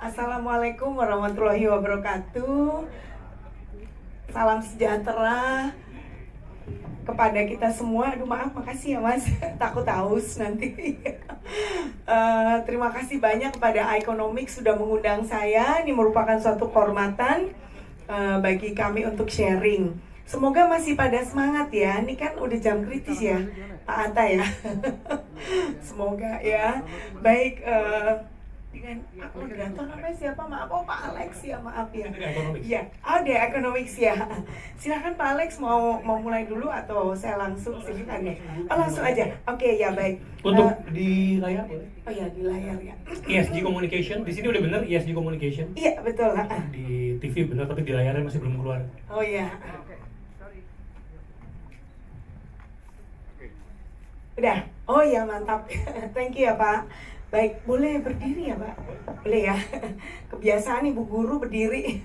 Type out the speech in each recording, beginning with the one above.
Assalamualaikum warahmatullahi wabarakatuh. Salam sejahtera kepada kita semua. Aduh maaf, makasih ya Mas. Takut haus nanti. Terima kasih banyak kepada Iconomics sudah mengundang saya. Ini merupakan suatu kehormatan bagi kami untuk sharing. Semoga masih pada semangat ya. Ini kan udah jam kritis ya, Pak Atta ya. Semoga ya. Baik, dengan moderator namanya siapa? Maaf, oh Pak Alex ya, maaf ya. Iya, ada Economics ya. Silakan Pak Alex mau mulai dulu atau saya langsung silakan ya. Oh langsung aja. Oke ya baik. Untuk di layar boleh? Oh ya di layar ya. ESG Communication, di sini udah bener ESG Communication. Iya betul. Di TV bener tapi di layarnya masih belum keluar. Oh ya. Udah. Oh ya mantap. Thank you ya Pak. Baik, boleh berdiri ya Pak? Boleh ya. Kebiasaan Ibu Guru berdiri.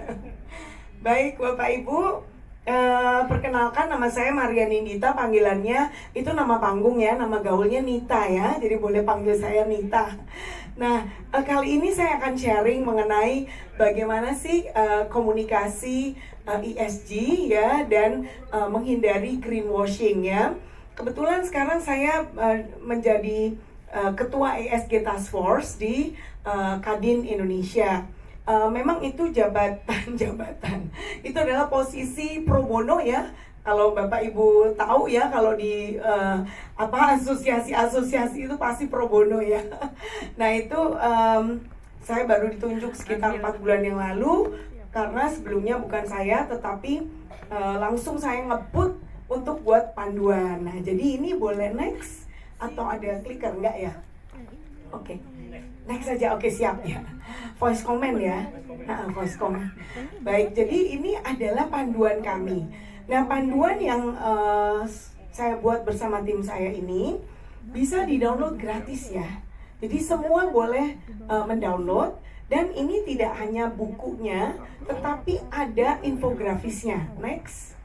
Baik Bapak Ibu, perkenalkan nama saya Mariani Nita, panggilannya itu nama panggung ya, nama gaulnya Nita ya. Jadi boleh panggil saya Nita. Nah, kali ini saya akan sharing mengenai bagaimana sih komunikasi ESG ya dan menghindari greenwashing ya. Kebetulan sekarang saya menjadi Ketua ESG Task Force di Kadin Indonesia. Memang itu jabatan itu adalah posisi pro bono ya. Kalau Bapak Ibu tahu ya, kalau di asosiasi-asosiasi itu pasti pro bono ya. Nah itu saya baru ditunjuk sekitar 4 bulan yang lalu karena sebelumnya bukan saya, tetapi langsung saya ngebut untuk buat panduan. Nah, jadi ini boleh next atau ada clicker enggak ya? Oke. Next saja. Oke, siap ya. Voice comment ya. Voice comment. Baik, jadi ini adalah panduan kami. Nah, panduan yang saya buat bersama tim saya ini bisa di-download gratis ya. Jadi semua boleh mendownload. Dan ini tidak hanya bukunya, tetapi ada infografisnya. Next.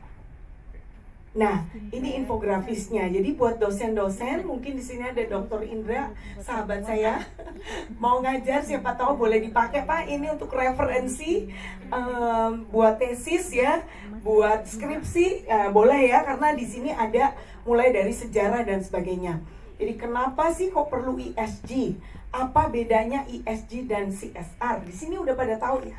Nah, ini infografisnya. Jadi buat dosen-dosen, mungkin di sini ada Dr. Indra, sahabat saya, mau ngajar, siapa tahu boleh dipakai Pak. Ini untuk referensi, buat tesis ya, buat skripsi, boleh ya, karena di sini ada mulai dari sejarah dan sebagainya. Jadi kenapa sih kok perlu ESG? Apa bedanya ESG dan CSR? Di sini udah pada tahu ya.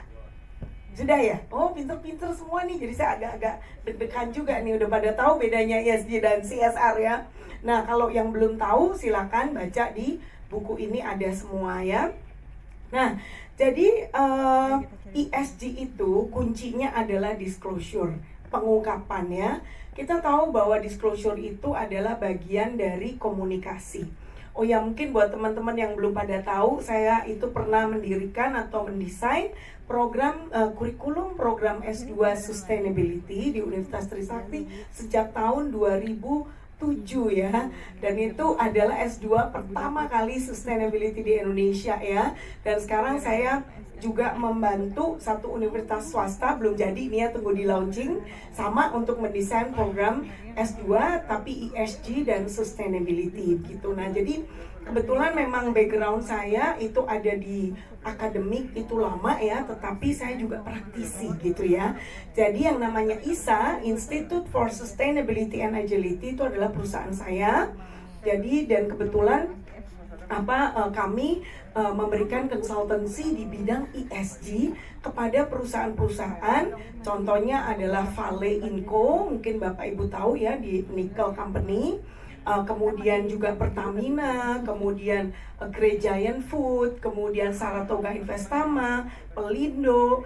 Sudah ya? Oh pinter-pinter semua nih. Jadi saya agak-agak deg-degan juga nih. Udah pada tahu bedanya ESG dan CSR ya. Nah kalau yang belum tahu silakan baca di buku ini, ada semua ya. Nah jadi ESG itu kuncinya adalah disclosure, pengungkapan ya. Kita tahu bahwa disclosure itu adalah bagian dari komunikasi. Oh ya, mungkin buat teman-teman yang belum pada tahu, saya itu pernah mendirikan atau mendesain program kurikulum program S2 Sustainability di Universitas Trisakti sejak tahun 2007 ya. Dan itu adalah S2 pertama kali sustainability di Indonesia ya. Dan sekarang saya juga membantu satu universitas swasta, belum jadi ini ya, tunggu di launching, sama untuk mendesain program S2 tapi ESG dan sustainability gitu. Nah jadi kebetulan memang background saya itu ada di akademik itu lama ya, tetapi saya juga praktisi gitu ya. Jadi yang namanya ISA, Institute for Sustainability and Agility, itu adalah perusahaan saya. Jadi dan kebetulan kami memberikan konsultansi di bidang ESG kepada perusahaan-perusahaan. Contohnya adalah Vale Inco, mungkin Bapak Ibu tahu ya, di Nickel Company. Kemudian juga Pertamina, kemudian Grey Giant Food, kemudian Saratoga Investama, Pelindo,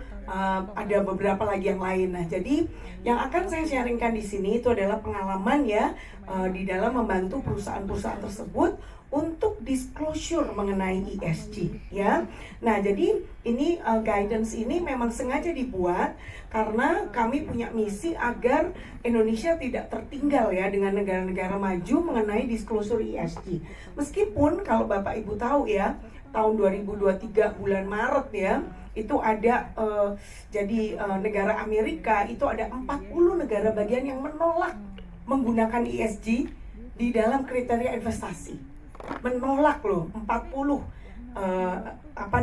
ada beberapa lagi yang lain. Nah, jadi yang akan saya sharingkan di sini itu adalah pengalaman ya di dalam membantu perusahaan-perusahaan tersebut untuk disclosure mengenai ESG ya. Nah, jadi ini guidance ini memang sengaja dibuat karena kami punya misi agar Indonesia tidak tertinggal ya dengan negara-negara maju mengenai disclosure ESG. Meskipun kalau Bapak Ibu tahu ya, tahun 2023 bulan Maret ya, itu ada negara Amerika itu ada 40 negara bagian yang menolak menggunakan ESG di dalam kriteria investasi. Menolak loh, 40.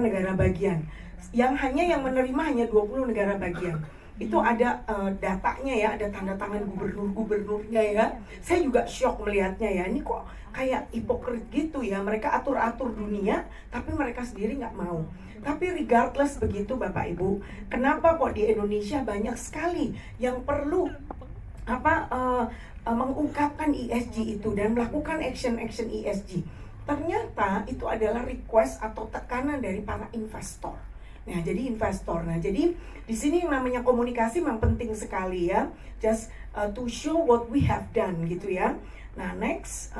negara bagian. Yang menerima hanya 20 negara bagian. Itu ada datanya ya, ada tanda tangan gubernur-gubernurnya ya. Saya juga shock melihatnya ya, ini kok kayak hipokrit gitu ya. Mereka atur-atur dunia, tapi mereka sendiri nggak mau. Tapi regardless begitu Bapak Ibu, kenapa kok di Indonesia banyak sekali yang perlu mengungkapkan ESG itu dan melakukan action ESG. Ternyata itu adalah request atau tekanan dari para investor. Nah, jadi investor. Nah, jadi di sini yang namanya komunikasi memang penting sekali ya. Just to show what we have done gitu ya. Nah, next.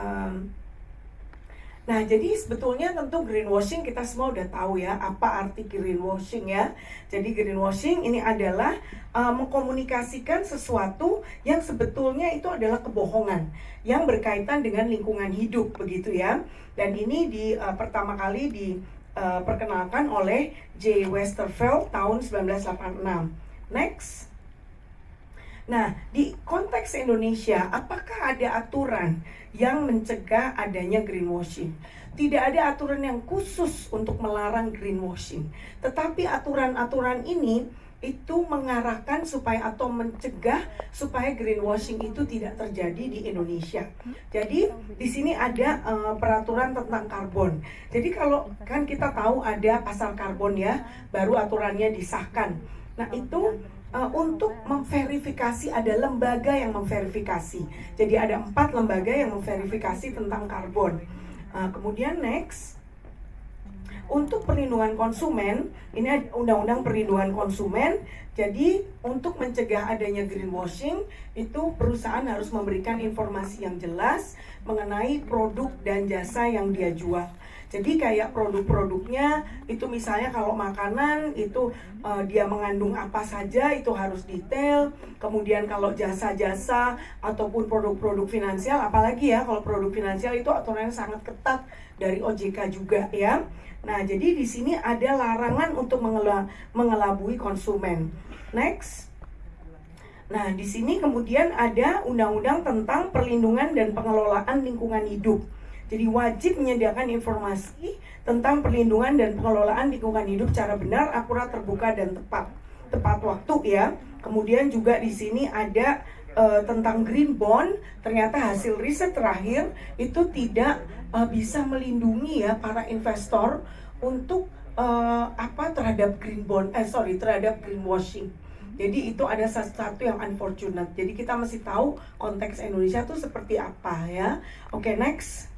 Nah, jadi sebetulnya tentu greenwashing kita semua udah tahu ya apa arti greenwashing ya. Jadi greenwashing ini adalah mengkomunikasikan sesuatu yang sebetulnya itu adalah kebohongan yang berkaitan dengan lingkungan hidup begitu ya. Dan ini pertama kali diperkenalkan oleh J. Westerveld tahun 1986. Next. Nah, di konteks Indonesia, apakah ada aturan yang mencegah adanya greenwashing? Tidak ada aturan yang khusus untuk melarang greenwashing. Tetapi aturan-aturan ini itu mengarahkan supaya atau mencegah supaya greenwashing itu tidak terjadi di Indonesia. Jadi di sini ada peraturan tentang karbon. Jadi kalau kan kita tahu ada pasar karbon ya, baru aturannya disahkan. Nah itu untuk memverifikasi, ada lembaga yang memverifikasi. Jadi ada 4 lembaga yang memverifikasi tentang karbon. Kemudian next, untuk perlindungan konsumen, ini ada undang-undang perlindungan konsumen. Jadi untuk mencegah adanya greenwashing, itu perusahaan harus memberikan informasi yang jelas mengenai produk dan jasa yang dia jual. Jadi kayak produk-produknya itu misalnya kalau makanan itu dia mengandung apa saja itu harus detail. Kemudian kalau jasa-jasa ataupun produk-produk finansial, apalagi ya kalau produk finansial itu aturannya sangat ketat dari OJK juga ya. Nah, jadi di sini ada larangan untuk mengelabui konsumen. Next. Nah, di sini kemudian ada undang-undang tentang perlindungan dan pengelolaan lingkungan hidup. Jadi wajib menyediakan informasi tentang perlindungan dan pengelolaan lingkungan hidup secara benar, akurat, terbuka, dan tepat waktu ya. Kemudian juga di sini ada tentang green bond. Ternyata hasil riset terakhir itu tidak bisa melindungi ya para investor untuk terhadap terhadap greenwashing. Jadi itu ada sesuatu yang unfortunate. Jadi kita mesti tahu konteks Indonesia itu seperti apa ya. Oke, next.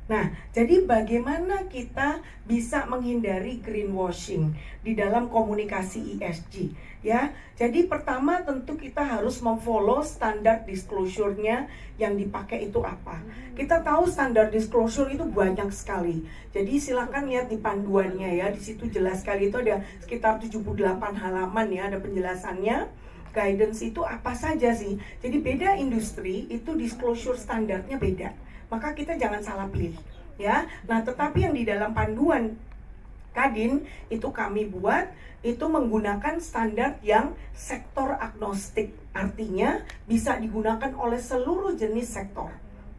Nah, jadi bagaimana kita bisa menghindari greenwashing di dalam komunikasi ESG ya. Jadi pertama tentu kita harus memfollow standar disclosure-nya yang dipakai itu apa. Kita tahu standar disclosure itu banyak sekali. Jadi silakan lihat di panduannya ya. Di situ jelas sekali, itu ada sekitar 78 halaman ya, ada penjelasannya. Guidance itu apa saja sih? Jadi beda industri itu disclosure standarnya beda. Maka kita jangan salah pilih ya. Nah, tetapi yang di dalam panduan Kadin itu kami buat itu menggunakan standar yang sektor agnostik. Artinya bisa digunakan oleh seluruh jenis sektor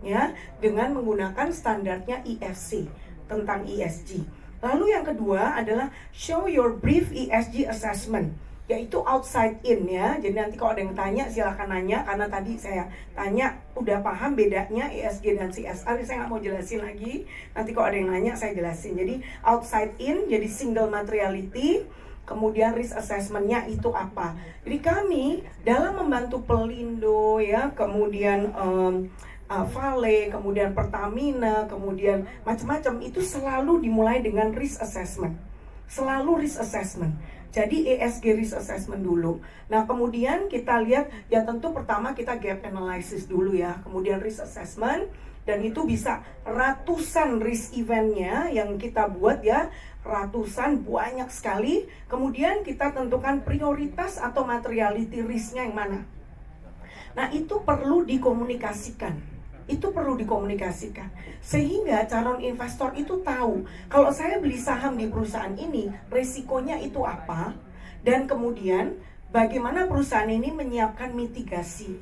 ya, dengan menggunakan standarnya IFC tentang ESG. Lalu yang kedua adalah show your brief ESG assessment, yaitu outside in ya. Jadi nanti kalau ada yang tanya silahkan nanya, karena tadi saya tanya udah paham bedanya ESG dan CSR, saya nggak mau jelasin lagi. Nanti kalau ada yang nanya saya jelasin. Jadi outside in, jadi single materiality. Kemudian risk assessment-nya itu apa. Jadi kami dalam membantu Pelindo ya, kemudian Vale, kemudian Pertamina, kemudian macam-macam, itu selalu dimulai dengan risk assessment. Selalu risk assessment. Jadi ESG risk assessment dulu. Nah, kemudian kita lihat ya, tentu pertama kita gap analysis dulu ya, kemudian risk assessment, dan itu bisa ratusan risk eventnya yang kita buat ya, ratusan, banyak sekali. Kemudian kita tentukan prioritas atau materiality risknya yang mana. Nah, itu perlu dikomunikasikan. Itu perlu dikomunikasikan sehingga calon investor itu tahu kalau saya beli saham di perusahaan ini resikonya itu apa, dan kemudian bagaimana perusahaan ini menyiapkan mitigasi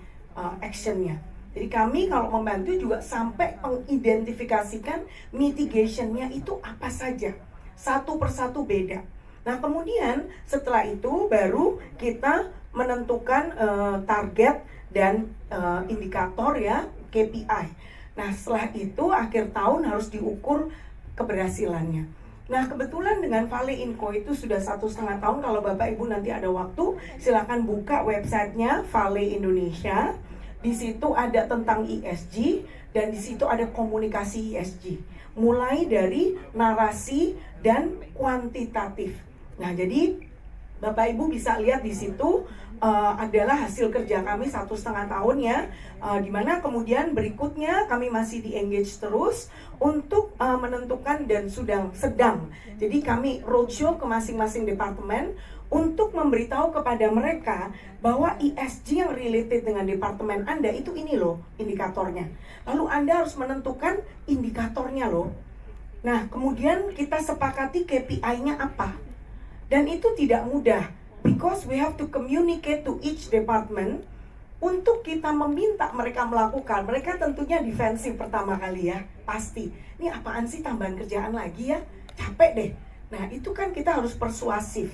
actionnya. Jadi kami kalau membantu juga sampai mengidentifikasikan mitigation-nya itu apa saja. Satu persatu beda. Nah kemudian setelah itu baru kita menentukan target dan indikator ya, KPI. Nah setelah itu akhir tahun harus diukur keberhasilannya. Nah kebetulan dengan Vale Inco itu sudah 1,5 tahun. Kalau Bapak Ibu nanti ada waktu, silakan buka websitenya Vale Indonesia. Di situ ada tentang ESG dan di situ ada komunikasi ESG. Mulai dari narasi dan kuantitatif. Nah, jadi Bapak Ibu bisa lihat di situ adalah hasil kerja kami 1,5 tahun ya, di mana kemudian berikutnya kami masih di engage terus untuk menentukan dan sedang. Jadi kami roadshow ke masing-masing departemen untuk memberitahu kepada mereka bahwa ESG yang related dengan departemen Anda itu ini loh indikatornya. Lalu Anda harus menentukan indikatornya loh. Nah, kemudian kita sepakati KPI-nya apa. Dan itu tidak mudah, because we have to communicate to each department untuk kita meminta mereka melakukan. Mereka tentunya defensif pertama kali ya, pasti. Ini apaan sih tambahan kerjaan lagi ya? Capek deh. Nah, itu kan kita harus persuasif.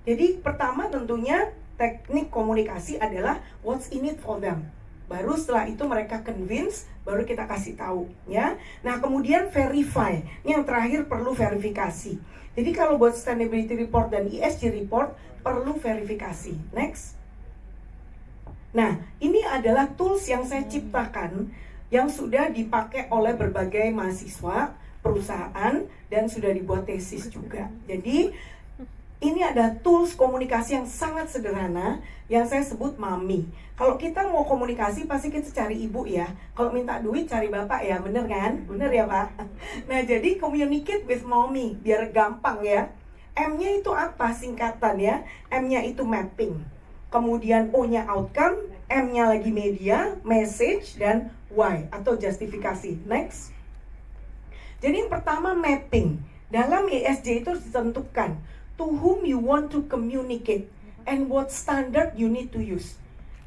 Jadi pertama tentunya teknik komunikasi adalah what's in it for them. Baru setelah itu mereka convince, baru kita kasih tahu ya. Nah kemudian verify. Ini yang terakhir perlu verifikasi. Jadi kalau buat sustainability report dan ESG report perlu verifikasi. Next. Nah ini adalah tools yang saya ciptakan yang sudah dipakai oleh berbagai mahasiswa, perusahaan, dan sudah dibuat tesis juga. Jadi ini ada tools komunikasi yang sangat sederhana yang saya sebut MAMI. Kalau kita mau komunikasi pasti kita cari ibu ya. Kalau minta duit cari bapak ya, bener kan? Bener ya Pak? Nah jadi communicate with MAMI biar gampang ya. M-nya itu apa singkatan ya? M-nya itu mapping. Kemudian O-nya outcome, M-nya lagi media, message, dan Y atau justifikasi. Next. Jadi yang pertama mapping. Dalam ESG itu ditentukan to whom you want to communicate and what standard you need to use.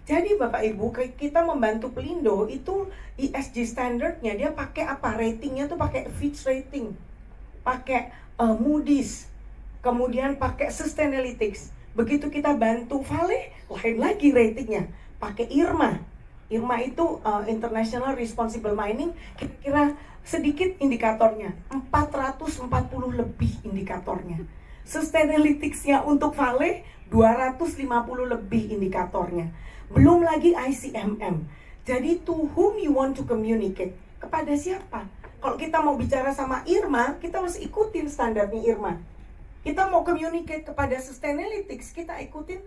Jadi Bapak Ibu, kita membantu Pelindo itu ESG standardnya dia pakai apa? Ratingnya tuh pakai Fitch rating, pakai Moody's, kemudian pakai Sustainalytics. Begitu kita bantu Vale, lain lagi ratingnya, pakai IRMA. IRMA itu International Responsible Mining, kira-kira sedikit indikatornya, 440 lebih indikatornya. Sustainalytics-nya untuk Vale 250 lebih indikatornya. Belum lagi ICMM. Jadi to whom you want to communicate? Kepada siapa? Kalau kita mau bicara sama IRMA, kita harus ikutin standarnya IRMA. Kita mau communicate kepada Sustainalytics, kita ikutin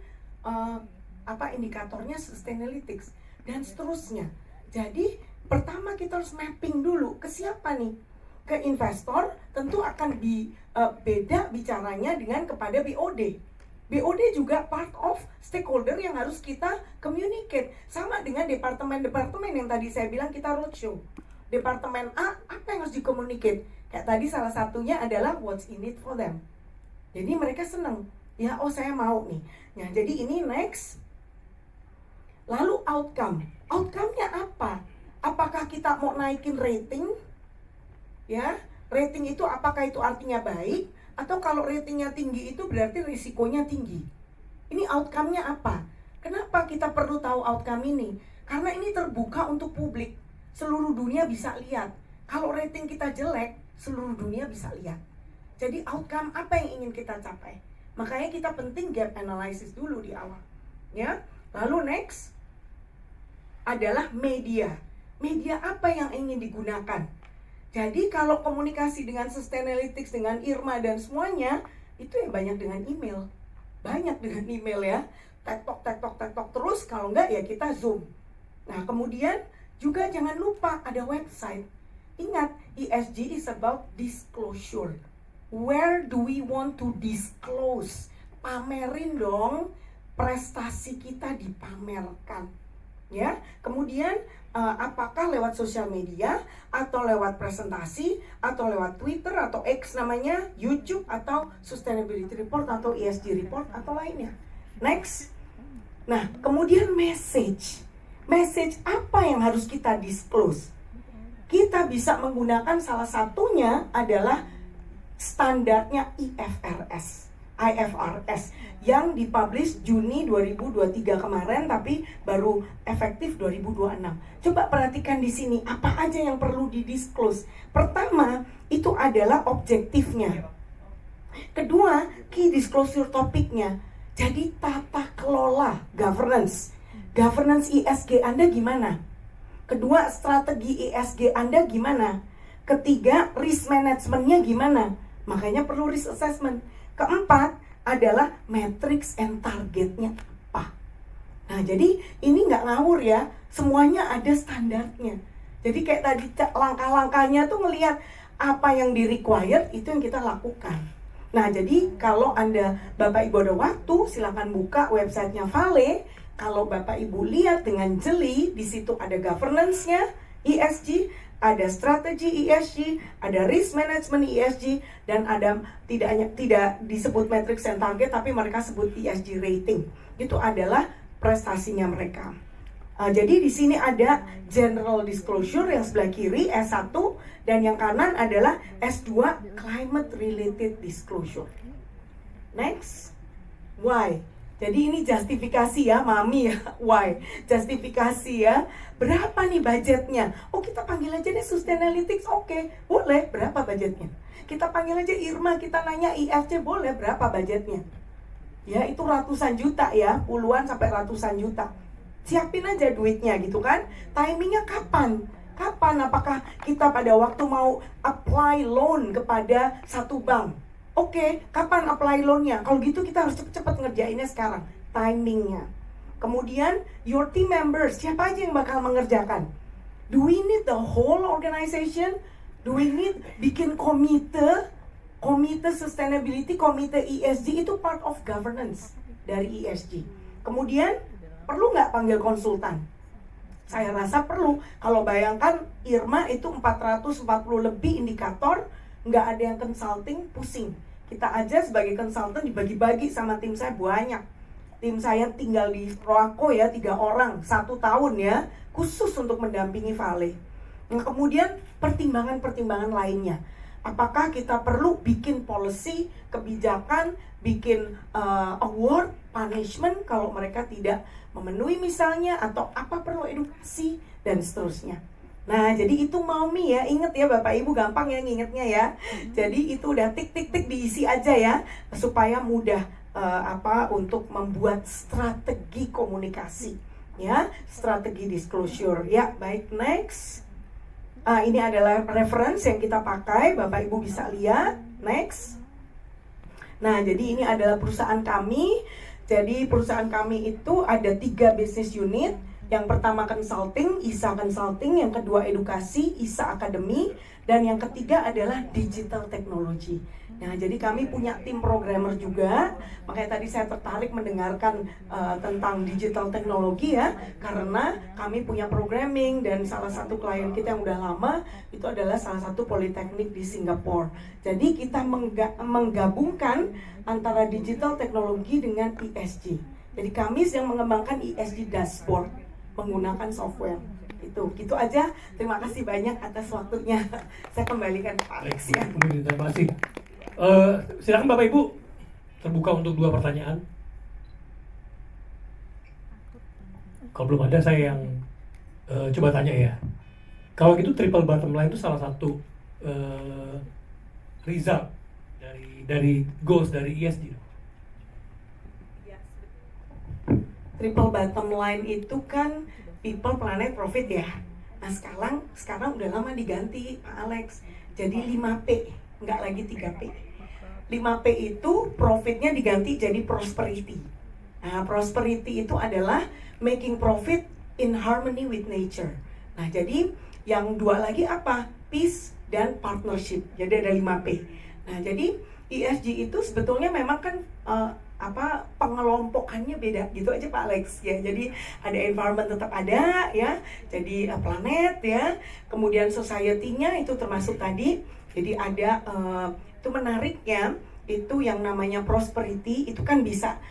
indikatornya Sustainalytics dan seterusnya. Jadi pertama kita harus mapping dulu ke siapa nih? Ke investor tentu akan beda bicaranya dengan kepada BOD. BOD juga part of stakeholder yang harus kita communicate. Sama dengan departemen-departemen yang tadi saya bilang kita roadshow. Departemen A, apa yang harus di-communicate? Kayak tadi salah satunya adalah what's in it for them. Jadi mereka senang. Ya, oh saya mau nih. Nah, jadi ini next. Lalu outcome. Outcome-nya apa? Apakah kita mau naikin rating? Ya, rating itu apakah itu artinya baik? Atau kalau ratingnya tinggi itu berarti risikonya tinggi. Ini outcome-nya apa? Kenapa kita perlu tahu outcome ini? Karena ini terbuka untuk publik. Seluruh dunia bisa lihat. Kalau rating kita jelek, seluruh dunia bisa lihat. Jadi outcome apa yang ingin kita capai? Makanya kita penting gap analysis dulu di awal. Ya. Lalu next adalah media. Media apa yang ingin digunakan? Jadi kalau komunikasi dengan Sustainalytics, dengan IRMA dan semuanya, itu ya banyak dengan email. Banyak dengan email ya. Tektok terus, kalau enggak ya kita Zoom. Nah kemudian juga jangan lupa ada website. Ingat, ESG is about disclosure. Where do we want to disclose? Pamerin dong, prestasi kita dipamerkan. Ya, kemudian apakah lewat sosial media atau lewat presentasi atau lewat Twitter atau X namanya, YouTube atau Sustainability Report atau ESG Report atau lainnya. Next. Nah, kemudian message. message apa yang harus kita disclose? Kita bisa menggunakan salah satunya adalah standarnya IFRS yang dipublish Juni 2023 kemarin, tapi baru efektif 2026. Coba perhatikan di sini apa aja yang perlu didisclose. Pertama, itu adalah objektifnya. Kedua, key disclosure topiknya. Jadi tata kelola, governance ESG Anda gimana? Kedua, strategi ESG Anda gimana? Ketiga, risk managementnya gimana? Makanya perlu risk assessment. Keempat adalah matrix and targetnya apa. Nah, jadi ini nggak ngawur ya, semuanya ada standarnya. Jadi kayak tadi langkah-langkahnya tuh ngelihat apa yang di required, itu yang kita lakukan. Nah, jadi kalau Anda, Bapak Ibu ada waktu, silakan buka websitenya Vale. Kalau Bapak Ibu lihat dengan jeli, di situ ada governance-nya, ESG, ada strategi ESG, ada risk management ESG, dan ada tidak disebut matrix and target, tapi mereka sebut ESG rating. Itu adalah prestasinya mereka. Jadi di sini ada general disclosure yang sebelah kiri S1, dan yang kanan adalah S2 climate related disclosure. Next, why? Jadi ini justifikasi ya, Mami ya, why? Justifikasi ya. Berapa nih budgetnya? Oh, kita panggil aja deh Sustainalytics, oke, boleh, berapa budgetnya? Kita panggil aja Irma, kita nanya IFC, boleh, berapa budgetnya? Ya, itu ratusan juta ya, puluhan sampai ratusan juta. Siapin aja duitnya gitu kan. Timingnya kapan? Kapan? Apakah kita pada waktu mau apply loan kepada satu bank? Oke, kapan apply loan-nya? Kalau gitu kita harus cepet-cepet ngerjainnya sekarang. Timingnya. Kemudian, your team members, siapa aja yang bakal mengerjakan? Do we need the whole organization? Do we need bikin komite sustainability, komite ESG, itu part of governance dari ESG. Kemudian, perlu nggak panggil konsultan? Saya rasa perlu. Kalau bayangkan Irma itu 440 lebih indikator, nggak ada yang consulting, pusing. Kita aja sebagai konsultan dibagi-bagi sama tim saya banyak. Tim saya tinggal di Proaco ya, 3 orang, 1 tahun ya, khusus untuk mendampingi Vale. Nah, kemudian pertimbangan-pertimbangan lainnya. Apakah kita perlu bikin policy, kebijakan, bikin award, punishment kalau mereka tidak memenuhi misalnya, atau apa perlu edukasi, dan seterusnya. Nah, jadi itu Mami ya, inget ya Bapak Ibu, gampang ya ngingetnya ya. Jadi itu udah tik-tik-tik diisi aja ya, supaya mudah untuk membuat strategi komunikasi ya, strategi disclosure ya. Baik, next. Ini adalah reference yang kita pakai, Bapak Ibu bisa lihat. Next. Nah, jadi ini adalah perusahaan kami. Jadi perusahaan kami itu ada 3 business unit. Yang pertama consulting, ISA Consulting. Yang kedua edukasi, ISA Academy. Dan yang ketiga adalah digital technology. Nah, jadi kami punya tim programmer juga. Makanya tadi saya tertarik mendengarkan tentang digital teknologi ya. Karena kami punya programming, dan salah satu klien kita yang udah lama itu adalah salah satu politeknik di Singapura. Jadi kita menggabungkan antara digital teknologi dengan ESG. Jadi kami yang mengembangkan ESG dashboard menggunakan software. Gitu aja. Terima kasih banyak atas waktunya. Saya kembalikan ke Pak Alex ya. Terima kasih. Silakan Bapak Ibu, terbuka untuk 2 pertanyaan. Kalau belum ada, saya yang coba tanya ya. Kalau gitu triple bottom line itu salah satu result dari goals dari ESG. Triple bottom line itu kan people, planet, profit ya. Nah, sekarang udah lama diganti Pak Alex. Jadi 5P, nggak lagi 3P. 5P itu profitnya diganti jadi prosperity. Nah, prosperity itu adalah making profit in harmony with nature. Nah, jadi yang 2 lagi apa? Peace dan partnership. Jadi ada 5P. Nah, jadi ESG itu sebetulnya memang kan pengelompokannya beda gitu aja Pak Alex ya. Jadi ada environment tetap ada ya. Jadi planet ya. Kemudian society-nya itu termasuk tadi. Jadi ada itu menariknya itu yang namanya prosperity itu kan bisa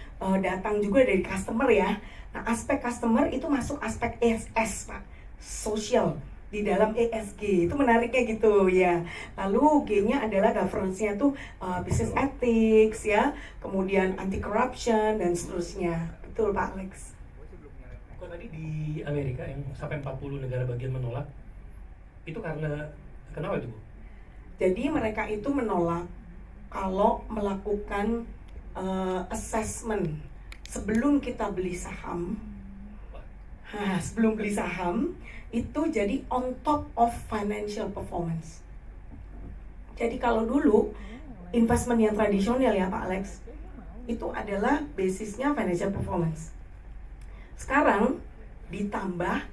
datang juga dari customer ya. Nah, aspek customer itu masuk aspek ESS, Pak. Social di dalam ESG. Itu menariknya gitu ya. Lalu G-nya adalah governance-nya tuh business ethics ya, kemudian anti corruption dan seterusnya. Betul, Pak Alex. Kok tadi di Amerika yang sampai 40 negara bagian menolak, itu karena kenapa itu, Bu? Jadi mereka itu menolak kalau melakukan assessment sebelum kita beli saham. Sebelum beli saham itu jadi on top of financial performance. Jadi kalau dulu investment yang tradisional ya Pak Alex, itu adalah basisnya financial performance. Sekarang ditambah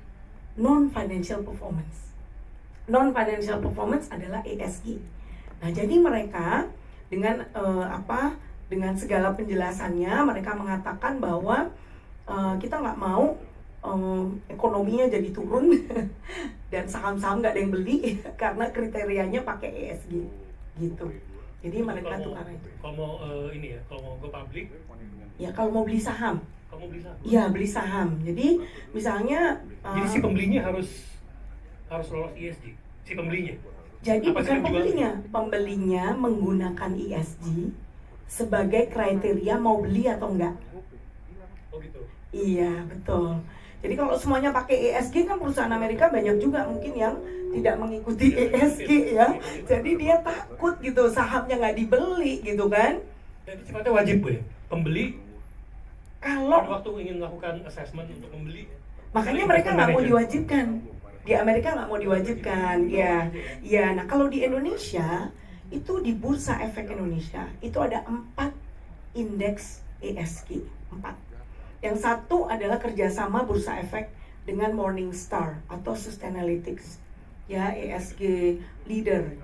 non-financial performance. Non-financial performance adalah ESG. Nah, jadi mereka dengan dengan segala penjelasannya mereka mengatakan bahwa kita nggak mau ekonominya jadi turun dan saham-saham nggak ada yang beli karena kriterianya pakai ESG gitu. Jadi mereka tuh karena itu. Kalau mau kalau mau go public, ya kalau mau beli saham. Kamu beli saham? Iya, beli saham. Jadi misalnya jadi si pembelinya harus lolos ESG. Si pembelinya. Jadi bukan pembelinya menggunakan ESG sebagai kriteria mau beli atau enggak. Oh gitu. Iya, betul. Jadi kalau semuanya pakai ESG kan perusahaan Amerika banyak juga mungkin yang tidak mengikuti ESG ya. Jadi dia takut gitu sahamnya nggak dibeli gitu kan. Jadi sifatnya wajib, Bu ya. Pembeli kalau waktu ingin melakukan assessment untuk membeli. Makanya mereka nggak mau diwajibkan. Di Amerika nggak mau diwajibkan, ya. Nah kalau di Indonesia itu di Bursa Efek Indonesia itu ada 4 indeks ESG, 4. Yang satu adalah kerjasama Bursa Efek dengan Morningstar atau Sustainalytics, ya ESG leader.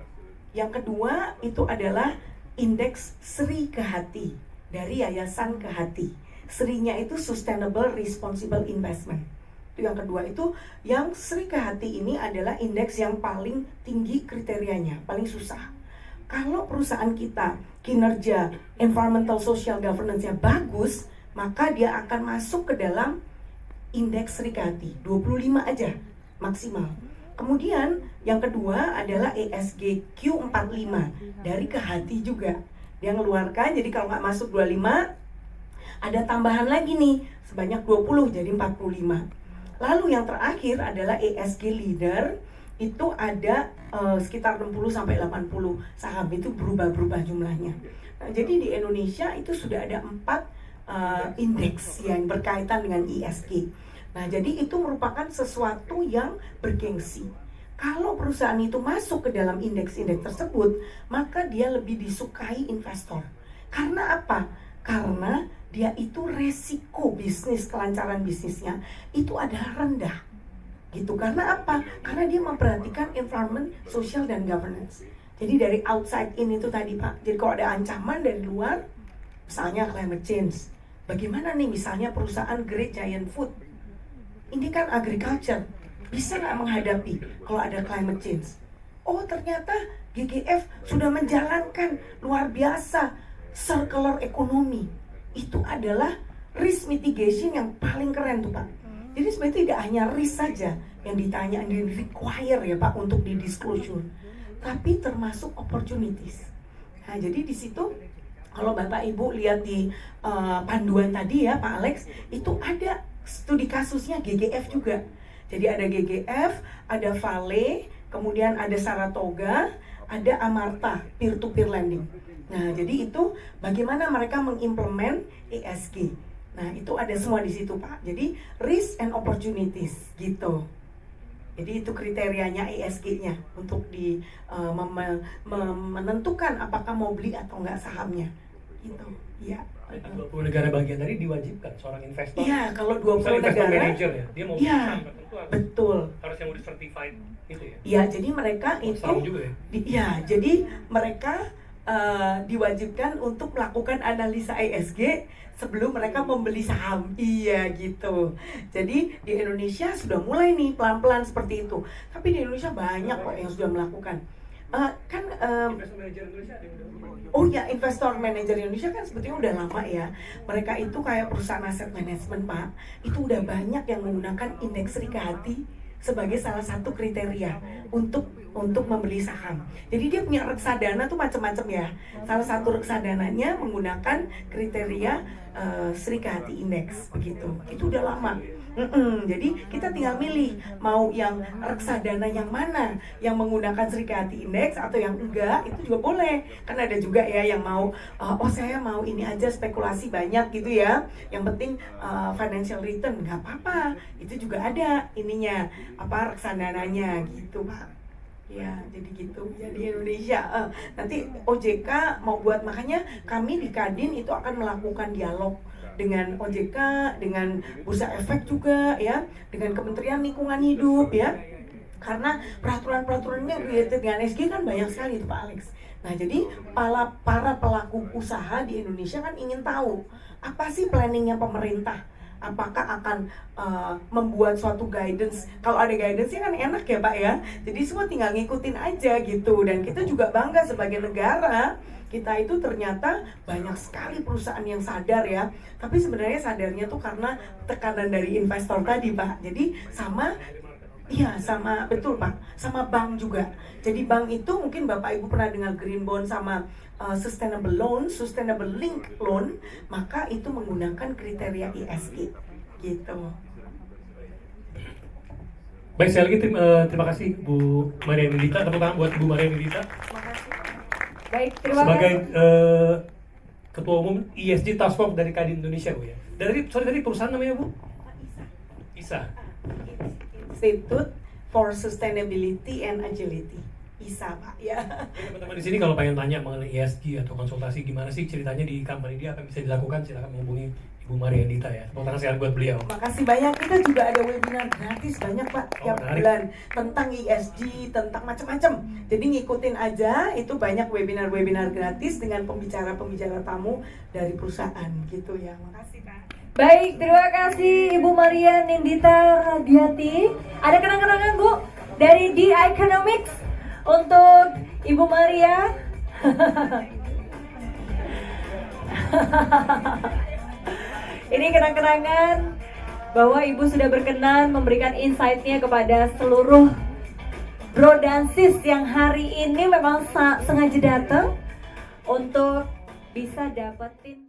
Yang kedua itu adalah indeks Sri Kehati dari Yayasan Kehati. Sri-nya itu Sustainable Responsible Investment. Yang kedua itu yang Sri Kehati ini adalah indeks yang paling tinggi kriterianya, paling susah. Kalau perusahaan kita kinerja environmental social governance-nya bagus, maka dia akan masuk ke dalam indeks Sri Kehati 25 aja maksimal. Kemudian yang kedua adalah ESG Q45 dari Kehati juga. Dia ngeluarkan, jadi kalau nggak masuk 25 ada tambahan lagi nih sebanyak 20 jadi 45. Lalu yang terakhir adalah ESG leader, itu ada sekitar 60 sampai 80 saham, itu berubah-berubah jumlahnya. Nah, jadi di Indonesia itu sudah ada 4 indeks yang berkaitan dengan ESG. Nah, jadi itu merupakan sesuatu yang bergengsi. Kalau perusahaan itu masuk ke dalam indeks-indeks tersebut, maka dia lebih disukai investor. Karena apa? Karena dia itu resiko bisnis, kelancaran bisnisnya itu adalah rendah gitu. Karena apa? Karena dia memperhatikan environment, social, dan governance. Jadi dari outside in itu tadi Pak. Jadi kalau ada ancaman dari luar, misalnya climate change, bagaimana nih misalnya perusahaan Great Giant Food, ini kan agriculture, bisa nggak menghadapi kalau ada climate change? Oh ternyata GGF sudah menjalankan luar biasa circular economy. Itu adalah risk mitigation yang paling keren tuh Pak. Jadi sebenarnya tidak hanya risk saja yang ditanya, yang di require ya Pak untuk di disclosure, tapi termasuk opportunities. Nah jadi di situ kalau Bapak Ibu lihat di panduan tadi ya Pak Alex, itu ada studi kasusnya GGF juga. Jadi ada GGF, ada Vale, kemudian ada Saratoga, ada Amarta peer-to-peer lending. Nah, jadi itu bagaimana mereka mengimplement ESG. Nah, itu ada semua di situ, Pak. Jadi, risk and opportunities gitu. Jadi itu kriterianya ESG-nya untuk menentukan apakah mau beli atau enggak sahamnya. Gitu. Ya. 20 negara bagian tadi diwajibkan seorang investor. Iya, kalau 20 investor negara manager ya, dia mau beli saham tertentu betul. Harus yang udah certified gitu ya. Iya, jadi mereka itu juga ya. Iya, jadi mereka diwajibkan untuk melakukan analisa ESG sebelum mereka membeli saham. Iya gitu. Jadi di Indonesia sudah mulai nih pelan-pelan seperti itu. Tapi di Indonesia banyak kok yang sudah melakukan. Kan oh ya, investor manager Indonesia kan sebetulnya udah lama ya. Mereka itu kayak perusahaan aset manajemen, Pak. Itu udah banyak yang menggunakan indeks Rikahati sebagai salah satu kriteria untuk membeli saham. Jadi dia punya reksadana tuh macam-macam ya. Salah satu reksadananya menggunakan kriteria Srikahati Index begitu. Itu udah lama. Jadi kita tinggal milih mau yang reksadana yang mana, yang menggunakan Srikahati Index atau yang enggak, itu juga boleh. Kan ada juga ya yang mau oh saya mau ini aja spekulasi banyak gitu ya. Yang penting financial return, nggak apa-apa. Itu juga ada ininya apa reksadananya gitu, Pak. Ya, jadi gitu. Jadi Indonesia nanti OJK mau buat, makanya kami di Kadin itu akan melakukan dialog dengan OJK, dengan Bursa Efek juga ya, dengan Kementerian Lingkungan Hidup ya. Karena peraturan-peraturannya related dengan ESG kan banyak sekali itu Pak Alex. Nah, jadi para pelaku usaha di Indonesia kan ingin tahu apa sih planningnya pemerintah. Apakah akan membuat suatu guidance. Kalau ada guidance-nya kan enak ya Pak ya. Jadi semua tinggal ngikutin aja gitu. Dan kita juga bangga sebagai negara, kita itu ternyata banyak sekali perusahaan yang sadar ya. Tapi sebenarnya sadarnya tuh karena tekanan dari investor tadi Pak. Jadi sama betul Pak, sama bank juga. Jadi bank itu mungkin Bapak Ibu pernah dengar green bond sama sustainable loan, sustainable link loan, maka itu menggunakan kriteria ESG gitu. Baik, sekali lagi terima kasih Bu Maria Nindita. Tepuk tangan buat Bu Maria Nindita. Baik, terima sebagai kasih. Ketua Umum ESG Task Force dari Kadin Indonesia Bu ya. Dari perusahaan namanya Bu? ISA. Institute for Sustainability and Agility. ISA Pak ya. Teman-teman di sini kalau pengen tanya mengenai ESG atau konsultasi gimana sih ceritanya di company dia, apa yang bisa dilakukan, silakan menghubungi Ibu Maria Nindita ya. Tepuk tangan sekali buat beliau. Makasih banyak, kita juga ada webinar gratis banyak Pak tiap bulan tentang ESG, tentang macam-macam. Jadi ngikutin aja, itu banyak webinar-webinar gratis dengan pembicara-pembicara tamu dari perusahaan gitu ya. Makasih Pak. Baik, terima kasih Ibu Maria Nindita Radiati. Ada kenang-kenangan Bu dari The Economics untuk Ibu Maria. Ini kenang-kenangan bahwa Ibu sudah berkenan memberikan insight-nya kepada seluruh bro dan sis yang hari ini memang sengaja datang untuk bisa dapetin